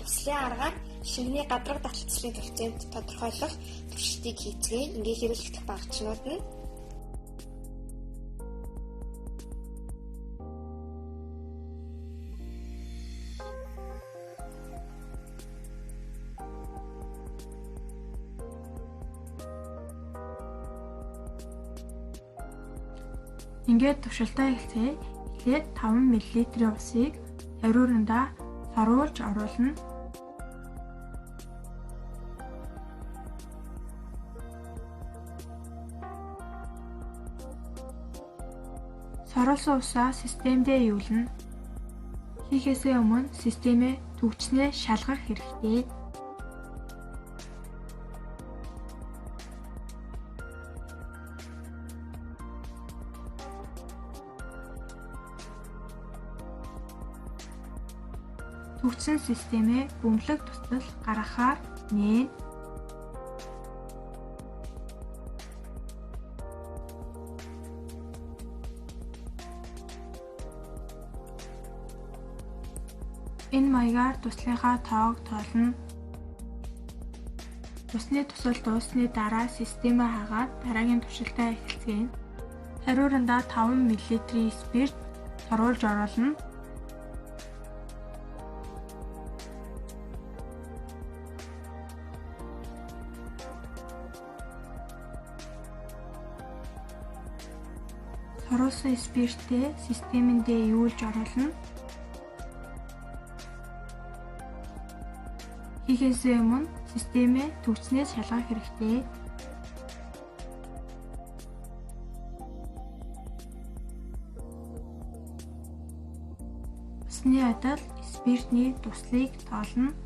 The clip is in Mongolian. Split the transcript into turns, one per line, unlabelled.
хувцлын аргаар шингэний гадраг таталцлын төвчөнд тодорхойлох туршилтыг хийцгээе. Ингээ хэрэглэх багцнууд нь
ингээд туршилтаа эхлэе. Эхлээд 5 мл-ийн усыг хариурандаа саруулж оруулна. Саруулсан усаа системдээ юулна. Хийхээсээ өмнө системээ төвчнээ шалгах хэрэгтэй. Төвчсөн системээ бөмбөлөг тусдал гаргахаар нээн. Энэ маягаар туслахынхаа тоог тоолно. Усны тусал дууссаны дараа системээ хагаад дараагийн туршилтаа эхэлцгээе. Хариурандаа 5 мл-ийн спирт саруулж оруулна. Саруулсан спиртээ системэндээ юулж оруулна. Хийхээсээ өмнө системээ төвчнээс шалгах хэрэгтэй. Усны адал спиртний туслыг тоолно.